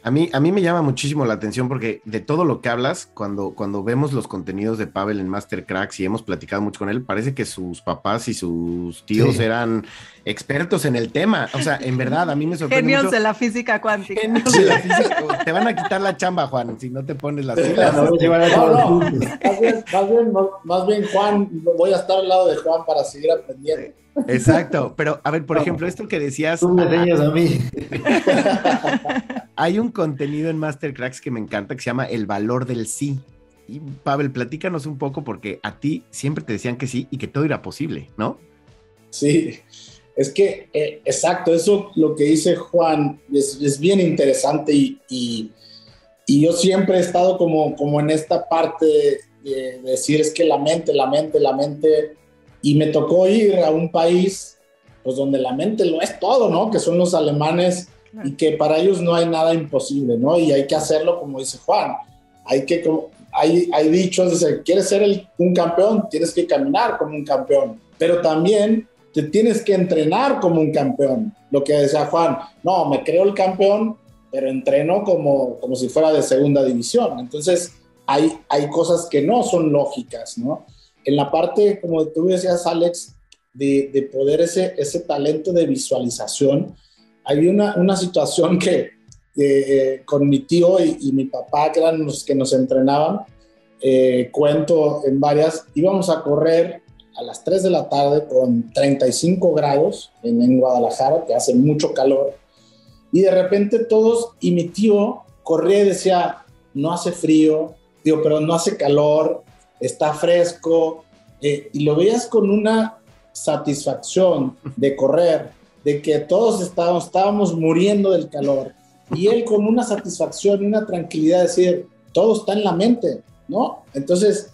A mí me llama muchísimo la atención porque de todo lo que hablas, cuando vemos los contenidos de Pavel en Master Cracks y hemos platicado mucho con él, parece que sus papás y sus tíos Sí. eran expertos en el tema. O sea, en verdad, a mí me sorprende Genios mucho. de la física cuántica. Genios de la física. Te van a quitar la chamba, Juan, si no te pones las Me pilas. voy a llevar a No, todos no, los cursos. más bien Juan, voy a estar al lado de Juan para seguir aprendiendo. Exacto, pero a ver, por ejemplo, esto que decías, Tú me enseñas a mí. hay un contenido en Master Cracks que me encanta que se llama El valor del sí. Y Pavel, platícanos un poco porque a ti siempre te decían que sí y que todo era posible, ¿no? Sí, es que, exacto, eso lo que dice Juan es bien interesante y yo siempre he estado como en esta parte de decir es que la mente, y me tocó ir a un país pues donde la mente lo es todo, ¿no? Que son los alemanes y que para ellos no hay nada imposible, ¿no? Y hay que hacerlo como dice Juan, hay dichos, dice, ¿quieres ser un campeón? Tienes que caminar como un campeón, pero también te tienes que entrenar como un campeón. Lo que decía Juan, no, me creo el campeón, pero entreno como si fuera de segunda división. Entonces, hay cosas que no son lógicas, ¿no? En la parte, como tú decías, Alex, de poder ese talento de visualización, hay una situación que con mi tío y mi papá, que eran los que nos entrenaban, cuento en varias, íbamos a correr a las 3 de la tarde con 35 grados en Guadalajara, que hace mucho calor, y de repente todos, y mi tío corría y decía, no hace frío, digo, pero no hace calor, está fresco, y lo veías con una satisfacción de correr, de que todos estábamos muriendo del calor, y él con una satisfacción, una tranquilidad de decir, todo está en la mente, ¿no? Entonces,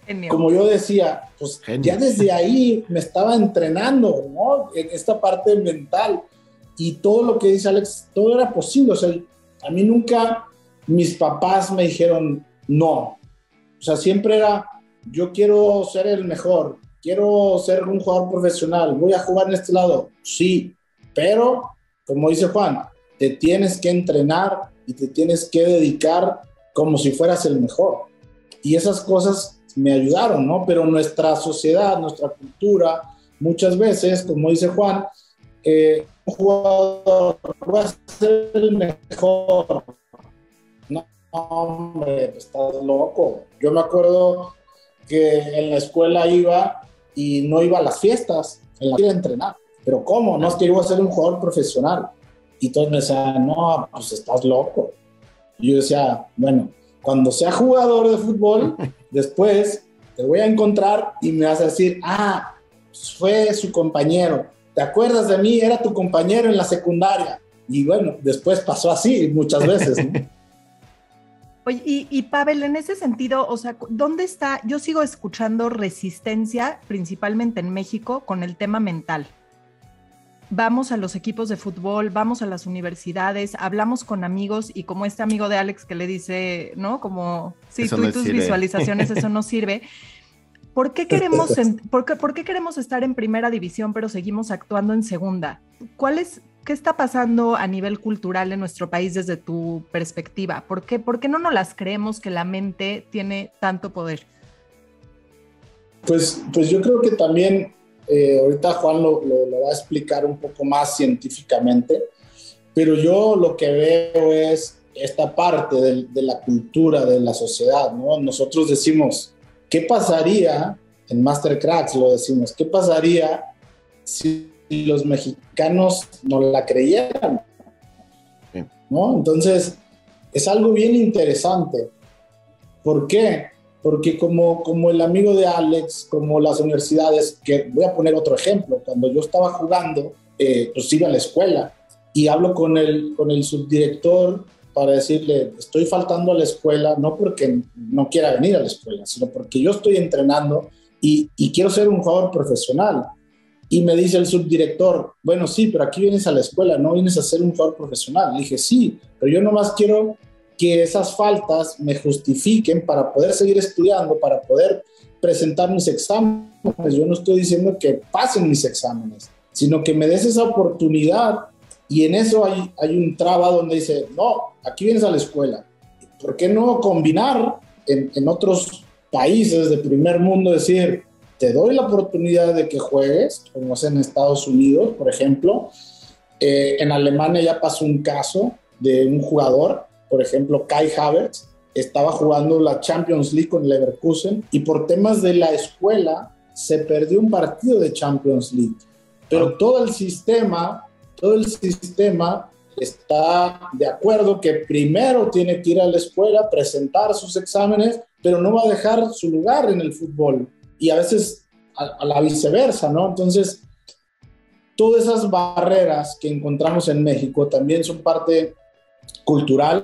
Genio. como yo decía, pues Genio. ya desde ahí me estaba entrenando, ¿no? En esta parte mental. Y todo lo que dice Alex, todo era posible. O sea, a mí nunca mis papás me dijeron no. O sea, siempre era, yo quiero ser el mejor, quiero ser un jugador profesional, voy a jugar en este lado. Sí, pero, como dice Juan, te tienes que entrenar y te tienes que dedicar como si fueras el mejor. Y esas cosas me ayudaron, ¿no? Pero nuestra sociedad, nuestra cultura, muchas veces, como dice Juan, un jugador va a ser el mejor. No, hombre, estás loco. Yo me acuerdo que en la escuela iba y no iba a las fiestas, en la iba a entrenar. Pero ¿cómo? No es que iba a ser un jugador profesional. Y todos me decían, no, pues estás loco. Y yo decía, bueno, cuando sea jugador de fútbol, después te voy a encontrar y me vas a decir, fue su compañero. ¿Te acuerdas de mí? Era tu compañero en la secundaria. Y bueno, después pasó así muchas veces, ¿no? Oye, y Pavel, en ese sentido, o sea, ¿dónde está? Yo sigo escuchando resistencia, principalmente en México, con el tema mental. Vamos a los equipos de fútbol, vamos a las universidades, hablamos con amigos y como este amigo de Alex que le dice, ¿no? Como, sí, Eso tú no y tus sirve. visualizaciones, eso no sirve. ¿Por qué queremos estar en primera división pero seguimos actuando en segunda? ¿Qué está pasando a nivel cultural en nuestro país desde tu perspectiva? ¿Por qué no nos las creemos que la mente tiene tanto poder? Pues yo creo que también, ahorita Juan lo va a explicar un poco más científicamente, pero yo lo que veo es esta parte de la cultura, de la sociedad, ¿no? Nosotros decimos, ¿qué pasaría, en Master Cracks lo decimos, qué pasaría si los mexicanos no la creyeran? Sí. ¿No? Entonces, es algo bien interesante. ¿Por qué? Porque como el amigo de Alex, como las universidades, que voy a poner otro ejemplo, cuando yo estaba jugando, pues iba a la escuela y hablo con el subdirector para decirle, estoy faltando a la escuela, no porque no quiera venir a la escuela, sino porque yo estoy entrenando y quiero ser un jugador profesional. Y me dice el subdirector, bueno, sí, pero aquí vienes a la escuela, no vienes a ser un jugador profesional. Le dije, sí, pero yo nomás quiero que esas faltas me justifiquen para poder seguir estudiando, para poder presentar mis exámenes. Yo no estoy diciendo que pasen mis exámenes, sino que me des esa oportunidad. Y en eso hay un traba donde dice, no, aquí vienes a la escuela. ¿Por qué no combinar en otros países de primer mundo, decir, te doy la oportunidad de que juegues, como es en Estados Unidos, por ejemplo? En Alemania ya pasó un caso de un jugador, por ejemplo, Kai Havertz, estaba jugando la Champions League con Leverkusen y por temas de la escuela se perdió un partido de Champions League. Pero todo el sistema está de acuerdo que primero tiene que ir a la escuela, presentar sus exámenes, pero no va a dejar su lugar en el fútbol. Y a veces a la viceversa, ¿no? Entonces, todas esas barreras que encontramos en México también son parte cultural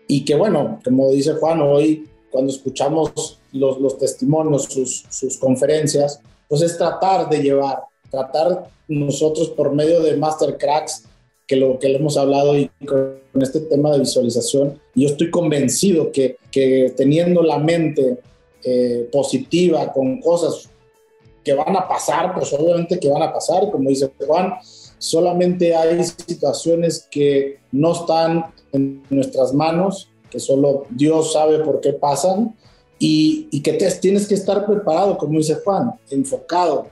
y que, bueno, como dice Juan, hoy cuando escuchamos los testimonios, sus conferencias, pues es tratar nosotros por medio de Master Cracks, que lo hemos hablado y con este tema de visualización, y yo estoy convencido que teniendo la mente positiva con cosas que van a pasar, pues obviamente que van a pasar, como dice Juan, solamente hay situaciones que no están en nuestras manos, que solo Dios sabe por qué pasan, y que tienes que estar preparado, como dice Juan, enfocado,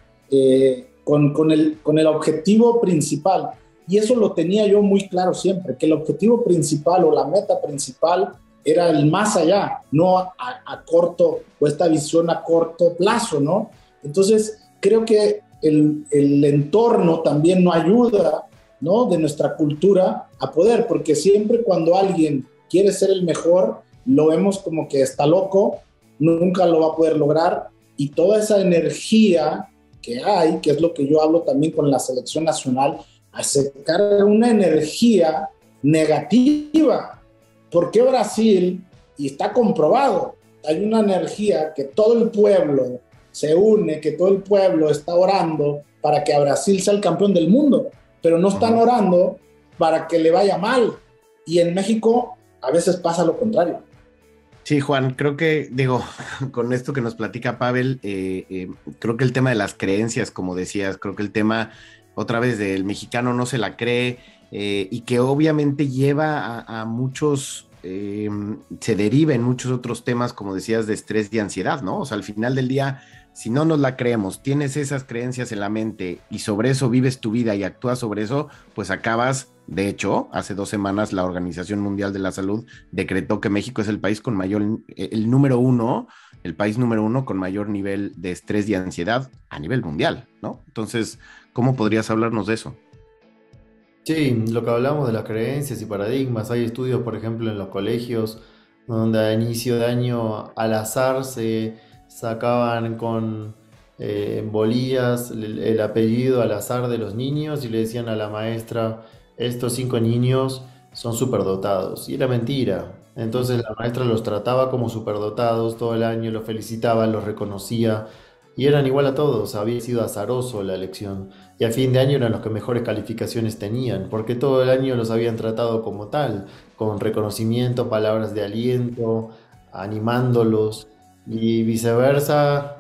con el objetivo principal. Y eso lo tenía yo muy claro siempre, que el objetivo principal o la meta principal era el más allá, no a corto, o esta visión a corto plazo, ¿no? Entonces, creo que el entorno también no ayuda, ¿no? De nuestra cultura a poder, porque siempre cuando alguien quiere ser el mejor, lo vemos como que está loco, nunca lo va a poder lograr, y toda esa energía que hay, que es lo que yo hablo también con la selección nacional, a sacar una energía negativa. ¿Por qué Brasil? Y está comprobado, hay una energía que todo el pueblo se une, que todo el pueblo está orando para que a Brasil sea el campeón del mundo, pero no están orando para que le vaya mal. Y en México a veces pasa lo contrario. Sí, Juan, creo que, con esto que nos platica Pavel, creo que el tema de las creencias, como decías, creo que el tema, otra vez, del mexicano no se la cree, y que obviamente lleva a muchos, se deriva en muchos otros temas, como decías, de estrés y ansiedad, ¿no? O sea, al final del día, si no nos la creemos, tienes esas creencias en la mente y sobre eso vives tu vida y actúas sobre eso, pues acabas. De hecho, hace 2 semanas la Organización Mundial de la Salud decretó que México es el país con mayor, el número uno, el país número 1 con mayor nivel de estrés y ansiedad a nivel mundial, ¿no? Entonces, ¿cómo podrías hablarnos de eso? Sí, lo que hablamos de las creencias y paradigmas, hay estudios, por ejemplo, en los colegios, donde a inicio de año al azar se sacaban con bolillas el apellido al azar de los niños y le decían a la maestra, estos 5 niños son superdotados. Y era mentira. Entonces la maestra los trataba como superdotados todo el año, los felicitaba, los reconocía y eran igual a todos, había sido azaroso la elección. Y a fin de año eran los que mejores calificaciones tenían, porque todo el año los habían tratado como tal, con reconocimiento, palabras de aliento, animándolos, y viceversa,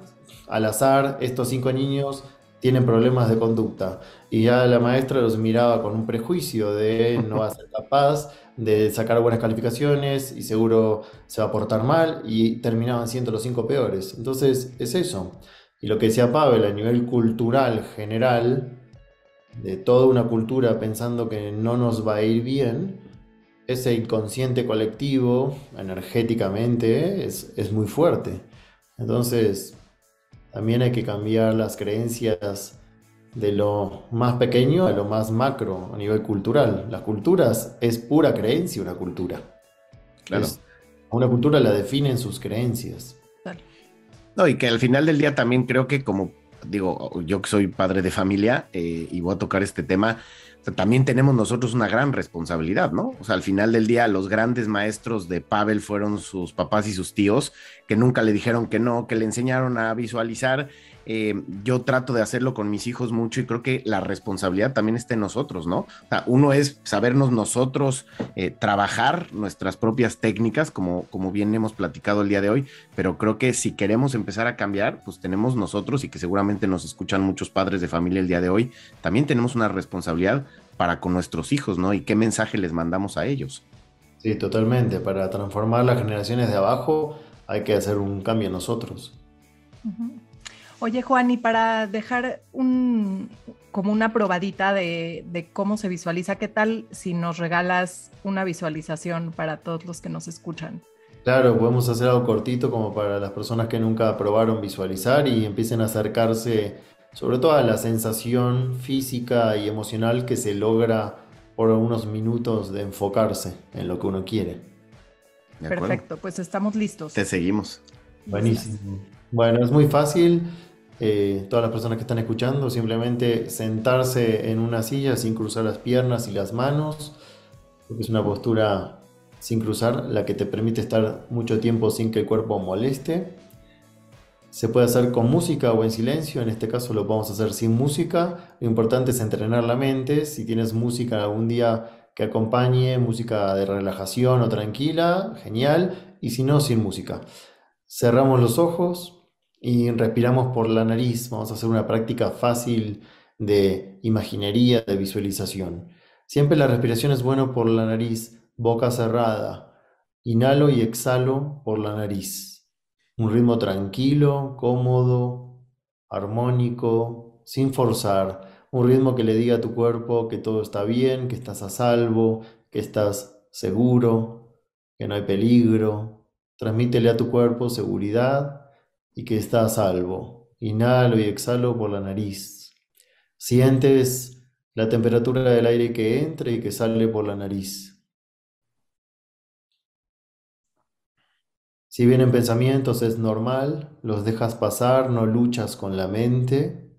al azar, estos 5 niños tienen problemas de conducta. Y ya la maestra los miraba con un prejuicio de no va a ser capaz de sacar buenas calificaciones y seguro se va a portar mal y terminaban siendo los 5 peores. Entonces es eso. Y lo que decía Pavel a nivel cultural general, de toda una cultura pensando que no nos va a ir bien, ese inconsciente colectivo energéticamente es muy fuerte. Entonces también hay que cambiar las creencias de lo más pequeño a lo más macro a nivel cultural. Las culturas es pura creencia una cultura. Claro. A una cultura la definen sus creencias. No, y que al final del día también creo que como, yo que soy padre de familia, y voy a tocar este tema, O sea, también tenemos nosotros una gran responsabilidad, ¿no? O sea, al final del día, los grandes maestros de Pavel fueron sus papás y sus tíos, que nunca le dijeron que no, que le enseñaron a visualizar. Yo trato de hacerlo con mis hijos mucho y creo que la responsabilidad también está en nosotros, ¿no? O sea, uno es sabernos nosotros trabajar nuestras propias técnicas, como bien hemos platicado el día de hoy, pero creo que si queremos empezar a cambiar, pues tenemos nosotros y que seguramente nos escuchan muchos padres de familia el día de hoy, también tenemos una responsabilidad para con nuestros hijos, ¿no? Y qué mensaje les mandamos a ellos. Sí, totalmente. Para transformar las generaciones de abajo hay que hacer un cambio nosotros. Ujú. Oye, Juan, y para dejar como una probadita de cómo se visualiza, ¿qué tal si nos regalas una visualización para todos los que nos escuchan? Claro, podemos hacer algo cortito como para las personas que nunca probaron visualizar y empiecen a acercarse sobre todo a la sensación física y emocional que se logra por unos minutos de enfocarse en lo que uno quiere. ¿De acuerdo? Perfecto, pues estamos listos. Te seguimos. Listas. Buenísimo. Bueno, es muy fácil. Todas las personas que están escuchando, simplemente sentarse en una silla sin cruzar las piernas y las manos, porque es una postura sin cruzar, la que te permite estar mucho tiempo sin que el cuerpo moleste. Se puede hacer con música o en silencio, en este caso lo vamos a hacer sin música. Lo importante es entrenar la mente. Si tienes música algún día que acompañe, música de relajación o tranquila, genial. Y si no, sin música. Cerramos los ojos y respiramos por la nariz. Vamos a hacer una práctica fácil de imaginería, de visualización. Siempre la respiración es bueno por la nariz, boca cerrada. Inhalo y exhalo por la nariz. Un ritmo tranquilo, cómodo, armónico, sin forzar. Un ritmo que le diga a tu cuerpo que todo está bien, que estás a salvo, que estás seguro, que no hay peligro. Transmítele a tu cuerpo seguridad y que está a salvo. Inhalo y exhalo por la nariz. Sientes la temperatura del aire que entra y que sale por la nariz. Si vienen pensamientos es normal, los dejas pasar, no luchas con la mente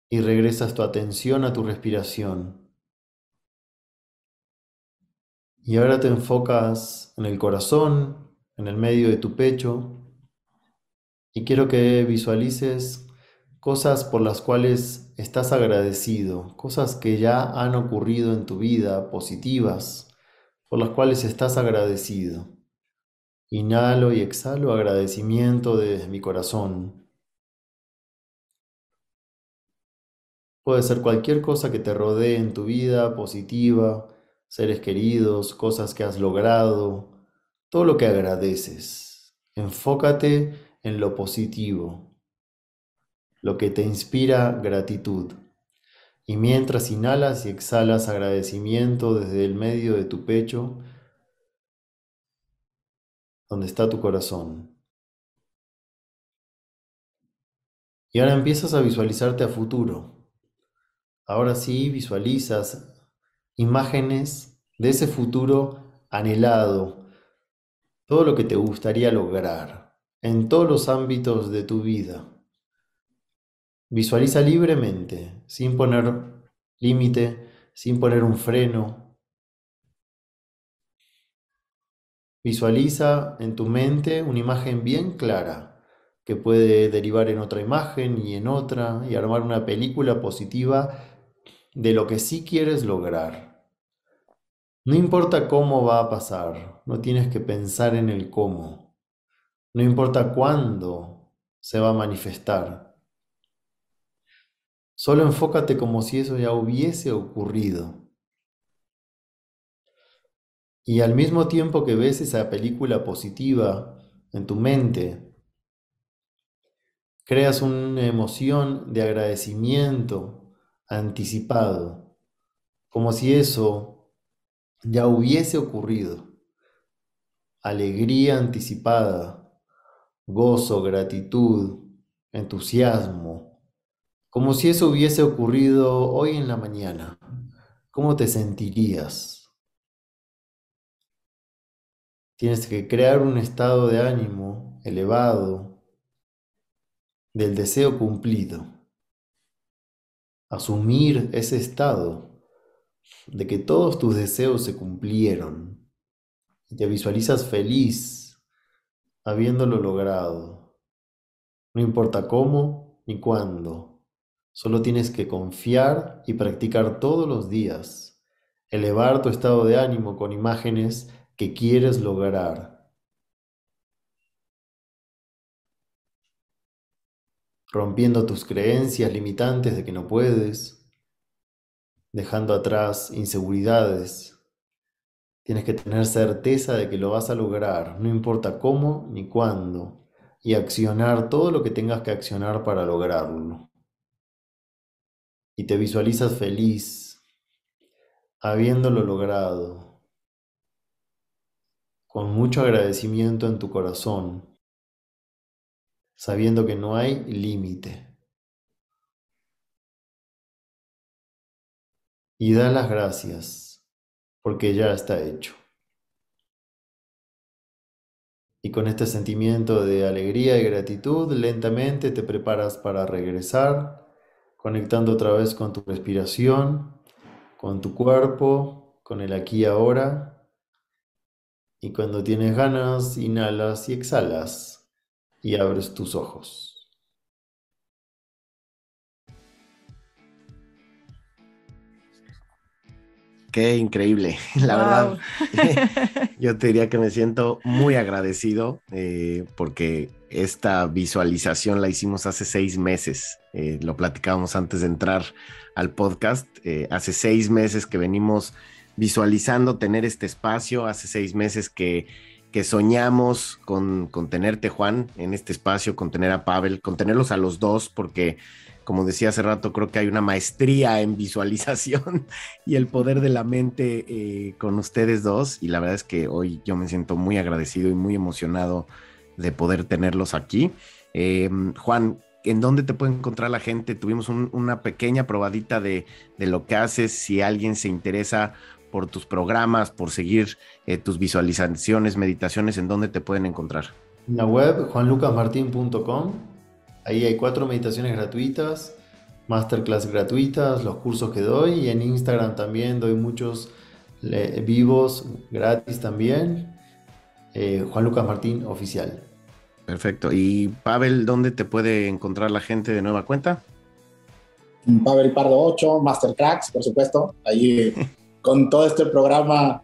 y regresas tu atención a tu respiración. Y ahora te enfocas en el corazón, en el medio de tu pecho, y quiero que visualices cosas por las cuales estás agradecido, cosas que ya han ocurrido en tu vida, positivas, por las cuales estás agradecido. Inhalo y exhalo agradecimiento desde mi corazón. Puede ser cualquier cosa que te rodee en tu vida, positiva, seres queridos, cosas que has logrado, todo lo que agradeces. Enfócate en lo positivo, lo que te inspira gratitud. Y mientras inhalas y exhalas agradecimiento desde el medio de tu pecho, donde está tu corazón. Y ahora empiezas a visualizarte a futuro. Ahora sí visualizas imágenes de ese futuro anhelado, todo lo que te gustaría lograr en todos los ámbitos de tu vida. Visualiza libremente, sin poner límite, sin poner un freno. Visualiza en tu mente una imagen bien clara que puede derivar en otra imagen y en otra y armar una película positiva de lo que sí quieres lograr. No importa cómo va a pasar, no tienes que pensar en el cómo. No importa cuándo se va a manifestar. Solo enfócate como si eso ya hubiese ocurrido. Y al mismo tiempo que ves esa película positiva en tu mente, creas una emoción de agradecimiento anticipado, como si eso ya hubiese ocurrido. Alegría anticipada, gozo, gratitud, entusiasmo, como si eso hubiese ocurrido hoy en la mañana. ¿Cómo te sentirías? Tienes que crear un estado de ánimo elevado del deseo cumplido. asumir ese estado de que todos tus deseos se cumplieron y te visualizas feliz habiéndolo logrado. No importa cómo ni cuándo, solo tienes que confiar y practicar todos los días, elevar tu estado de ánimo con imágenes que quieres lograr, rompiendo tus creencias limitantes de que no puedes, dejando atrás inseguridades. Tienes que tener certeza de que lo vas a lograr, no importa cómo ni cuándo, y accionar todo lo que tengas que accionar para lograrlo. Y te visualizas feliz, habiéndolo logrado, con mucho agradecimiento en tu corazón, sabiendo que no hay límite. Y da las gracias, porque ya está hecho. Y con este sentimiento de alegría y gratitud, lentamente te preparas para regresar, conectando otra vez con tu respiración, con tu cuerpo, con el aquí y ahora. Y cuando tienes ganas, inhalas y exhalas y abres tus ojos. Qué increíble, la verdad. Yo te diría que me siento muy agradecido porque esta visualización la hicimos hace 6 meses. Lo platicábamos antes de entrar al podcast. Hace 6 meses que venimos visualizando tener este espacio. Hace 6 meses que soñamos con tenerte, Juan, en este espacio, con tener a Pavel, con tenerlos a los dos, porque como decía hace rato, creo que hay una maestría en visualización y el poder de la mente con ustedes dos. Y la verdad es que hoy yo me siento muy agradecido y muy emocionado de poder tenerlos aquí. Juan, ¿en dónde te puede encontrar la gente? Tuvimos una pequeña probadita de lo que haces. Si alguien se interesa por tus programas, por seguir tus visualizaciones, meditaciones, ¿en dónde te pueden encontrar? En la web juanlucasmartin.com. Ahí hay 4 meditaciones gratuitas, masterclass gratuitas, los cursos que doy, y en Instagram también doy muchos vivos gratis también. Juan Lucas Martín Oficial. Perfecto. Y Pavel, ¿dónde te puede encontrar la gente de nueva cuenta? Pavel Pardo 8, Mastercracks, por supuesto. Ahí con todo este programa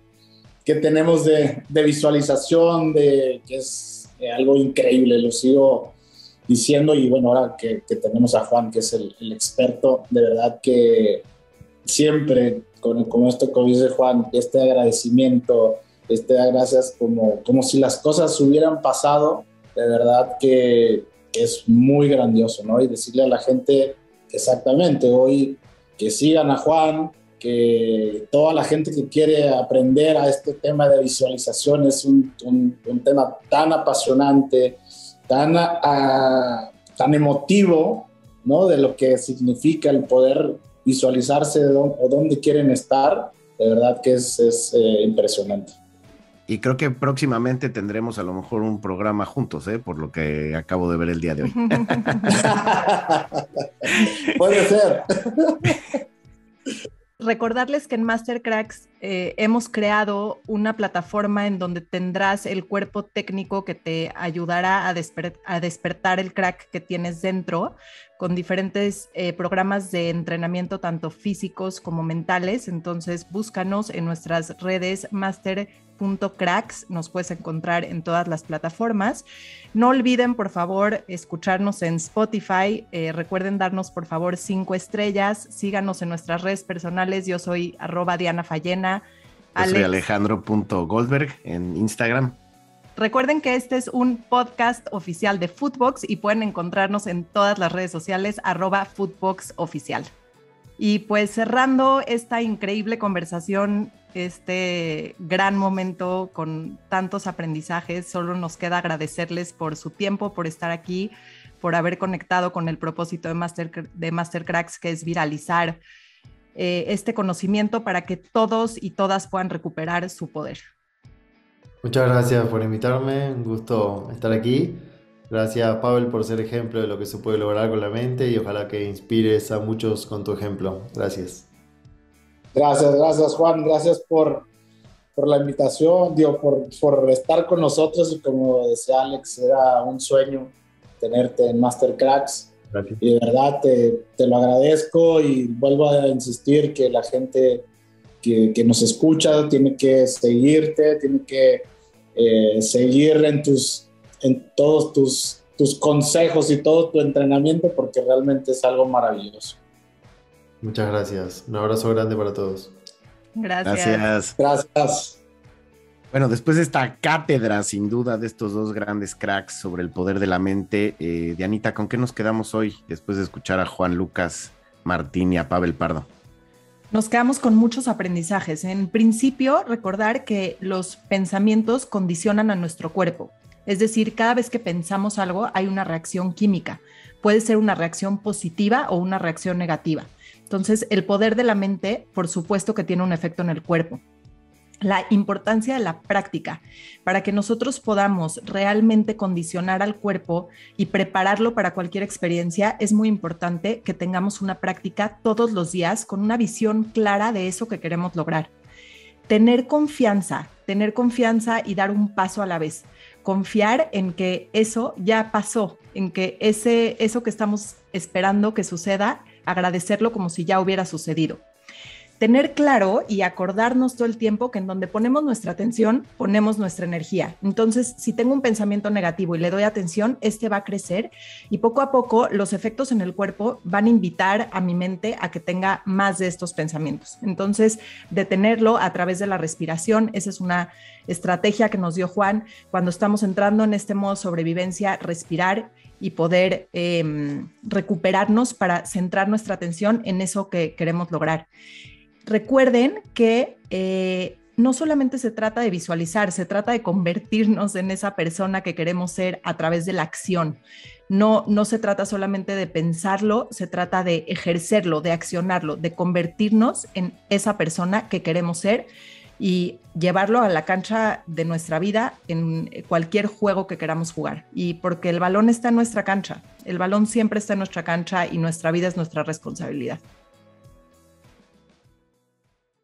que tenemos de visualización, que es algo increíble, lo sigo diciendo. Y bueno, ahora que tenemos a Juan, que es el experto, de verdad que siempre con esto que dice Juan, este agradecimiento, gracias, como si las cosas hubieran pasado, de verdad que es muy grandioso, ¿no? Y decirle a la gente exactamente hoy que sigan a Juan, que toda la gente que quiere aprender a este tema de visualización es un tema tan apasionante, tan emotivo, ¿no? De lo que significa el poder visualizarse o dónde quieren estar. De verdad que es impresionante. Y creo que próximamente tendremos a lo mejor un programa juntos, por lo que acabo de ver el día de hoy. Puede ser. Recordarles que en Mastercracks hemos creado una plataforma en donde tendrás el cuerpo técnico que te ayudará a despertar el crack que tienes dentro, con diferentes programas de entrenamiento, tanto físicos como mentales. Entonces, búscanos en nuestras redes master.cracks, nos puedes encontrar en todas las plataformas. No olviden, por favor, escucharnos en Spotify. Recuerden darnos, por favor, 5 estrellas. Síganos en nuestras redes personales. Yo soy @DianaFallena. Yo soy Alejandro.Goldberg en Instagram. Recuerden que este es un podcast oficial de Footbox y pueden encontrarnos en todas las redes sociales @FootboxOficial. Y pues cerrando esta increíble conversación, este gran momento con tantos aprendizajes, solo nos queda agradecerles por su tiempo, por estar aquí, por haber conectado con el propósito de Mastercracks, que es viralizar este conocimiento para que todos y todas puedan recuperar su poder. Muchas gracias por invitarme, un gusto estar aquí. Gracias, Pavel, por ser ejemplo de lo que se puede lograr con la mente y ojalá que inspires a muchos con tu ejemplo. Gracias. Gracias, Juan. Gracias por la invitación, digo, por estar con nosotros. Y como decía Alex, era un sueño tenerte en Master Cracks. Gracias. Y de verdad te lo agradezco y vuelvo a insistir que la gente que nos escucha tiene que seguirte, tiene que seguir en todos tus consejos y todo tu entrenamiento, porque realmente es algo maravilloso. Muchas gracias. Un abrazo grande para todos. Gracias. Gracias. Bueno, después de esta cátedra, sin duda, de estos dos grandes cracks sobre el poder de la mente, Dianita, ¿con qué nos quedamos hoy después de escuchar a Juan Lucas Martín y a Pavel Pardo? Nos quedamos con muchos aprendizajes. En principio, recordar que los pensamientos condicionan a nuestro cuerpo. Es decir, cada vez que pensamos algo hay una reacción química. Puede ser una reacción positiva o una reacción negativa. Entonces, el poder de la mente, por supuesto que tiene un efecto en el cuerpo. La importancia de la práctica para que nosotros podamos realmente condicionar al cuerpo y prepararlo para cualquier experiencia, es muy importante que tengamos una práctica todos los días con una visión clara de eso que queremos lograr. Tener confianza y dar un paso a la vez. Confiar en que eso ya pasó, en que eso que estamos esperando que suceda, agradecerlo como si ya hubiera sucedido. Tener claro y acordarnos todo el tiempo que en donde ponemos nuestra atención, ponemos nuestra energía. Entonces, si tengo un pensamiento negativo y le doy atención, este va a crecer y poco a poco los efectos en el cuerpo van a invitar a mi mente a que tenga más de estos pensamientos. Entonces, detenerlo a través de la respiración, esa es una estrategia que nos dio Juan cuando estamos entrando en este modo sobrevivencia, respirar y poder recuperarnos para centrar nuestra atención en eso que queremos lograr. Recuerden que no solamente se trata de visualizar, se trata de convertirnos en esa persona que queremos ser a través de la acción. No se trata solamente de pensarlo, se trata de ejercerlo, de accionarlo, de convertirnos en esa persona que queremos ser y llevarlo a la cancha de nuestra vida en cualquier juego que queramos jugar. Y porque el balón está en nuestra cancha, el balón siempre está en nuestra cancha y nuestra vida es nuestra responsabilidad.